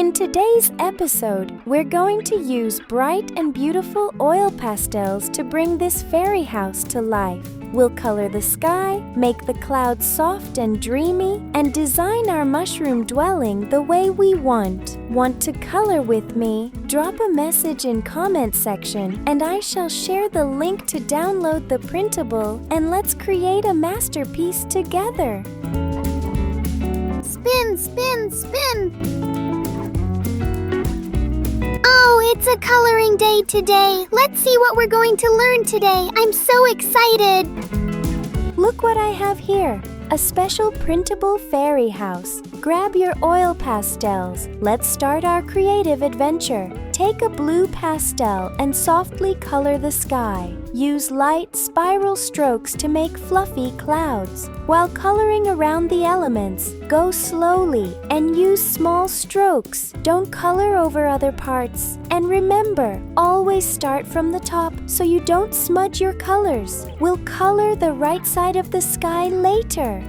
In today's episode, we're going to use bright and beautiful oil pastels to bring this fairy house to life. We'll color the sky, make the clouds soft and dreamy, and design our mushroom dwelling the way we want. Want to color with me? Drop a message in comment section and I shall share the link to download the printable, and let's create a masterpiece together. Spin, spin, spin! Oh, it's a coloring day today. Let's see what we're going to learn today. I'm so excited. Look what I have here. A special printable fairy house. Grab your oil pastels. Let's start our creative adventure. Take a blue pastel and softly color the sky. Use light spiral strokes to make fluffy clouds. While coloring around the elements, go slowly and use small strokes. Don't color over other parts. And remember, always start from the top so you don't smudge your colors. We'll color the right side of the sky later.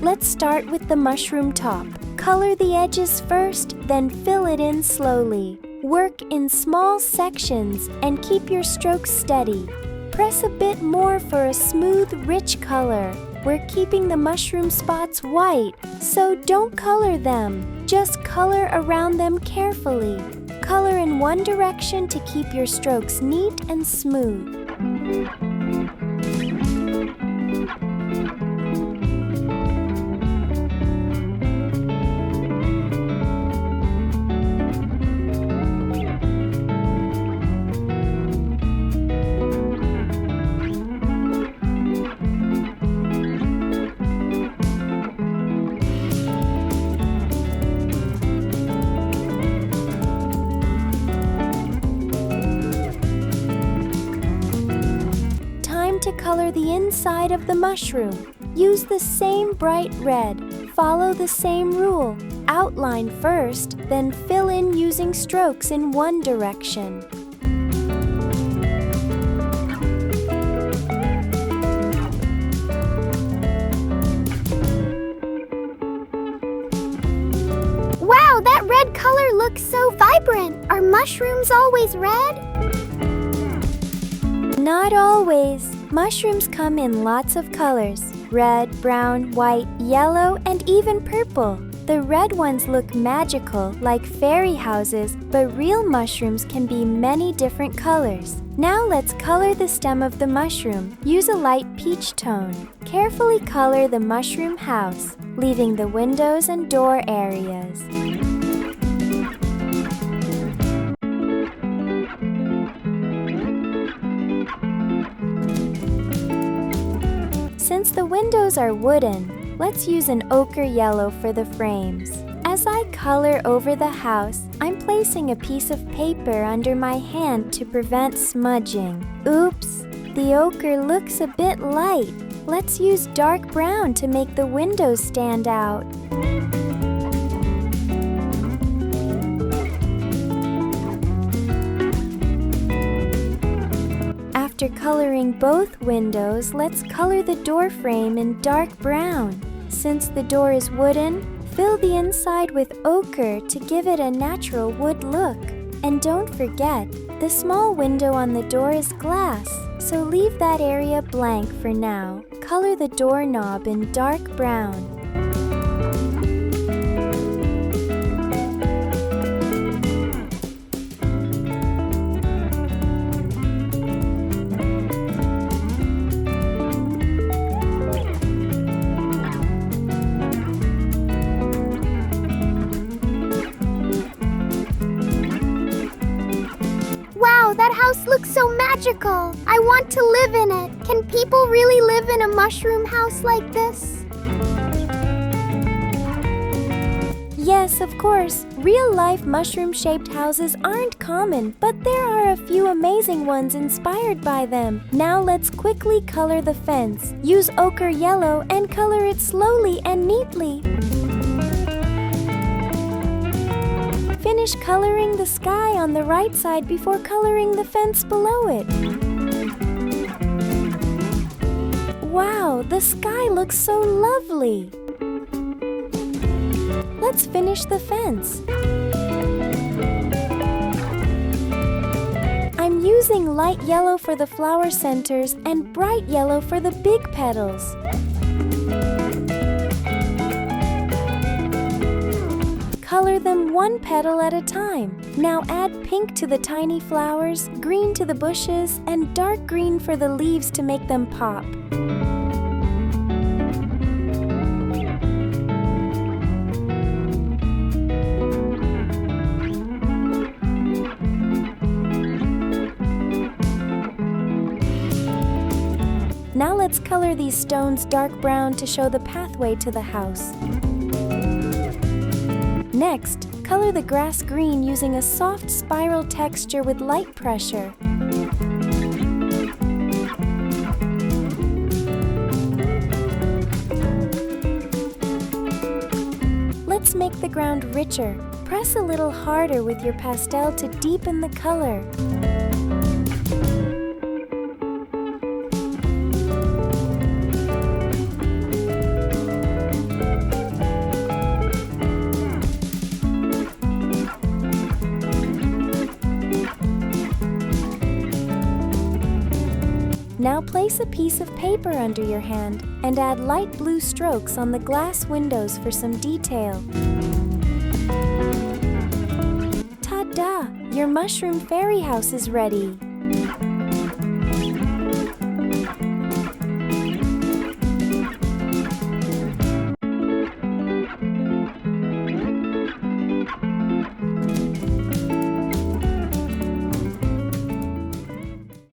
Let's start with the mushroom top. Color the edges first, then fill it in slowly. Work in small sections and keep your strokes steady. Press a bit more for a smooth, rich color. We're keeping the mushroom spots white, so don't color them. Just color around them carefully. Color in one direction to keep your strokes neat and smooth. To color the inside of the mushroom. Use the same bright red. Follow the same rule. Outline first, then fill in using strokes in one direction. Wow, that red color looks so vibrant. Are mushrooms always red? Not always. Mushrooms come in lots of colors: red, brown, white, yellow, and even purple. The red ones look magical, like fairy houses, but real mushrooms can be many different colors. Now let's color the stem of the mushroom. Use a light peach tone. Carefully color the mushroom house, leaving the windows and door areas. Since the windows are wooden, let's use an ochre yellow for the frames. As I color over the house, I'm placing a piece of paper under my hand to prevent smudging. Oops, the ochre looks a bit light. Let's use dark brown to make the windows stand out. After coloring both windows, let's color the door frame in dark brown. Since the door is wooden, fill the inside with ochre to give it a natural wood look. And don't forget, the small window on the door is glass, so leave that area blank for now. Color the doorknob in dark brown. Wow, that house looks so magical. I want to live in it. Can people really live in a mushroom house like this? Yes, of course. Real-life mushroom-shaped houses aren't common, but there are a few amazing ones inspired by them. Now let's quickly color the fence. Use ochre yellow and color it slowly and neatly. Finish coloring the sky on the right side before coloring the fence below it. Wow, the sky looks so lovely! Let's finish the fence. I'm using light yellow for the flower centers and bright yellow for the big petals. Color them one petal at a time. Now add pink to the tiny flowers, green to the bushes, and dark green for the leaves to make them pop. Now let's color these stones dark brown to show the pathway to the house. Next, color the grass green using a soft spiral texture with light pressure. Let's make the ground richer. Press a little harder with your pastel to deepen the color. Now place a piece of paper under your hand and add light blue strokes on the glass windows for some detail. Ta-da! Your mushroom fairy house is ready!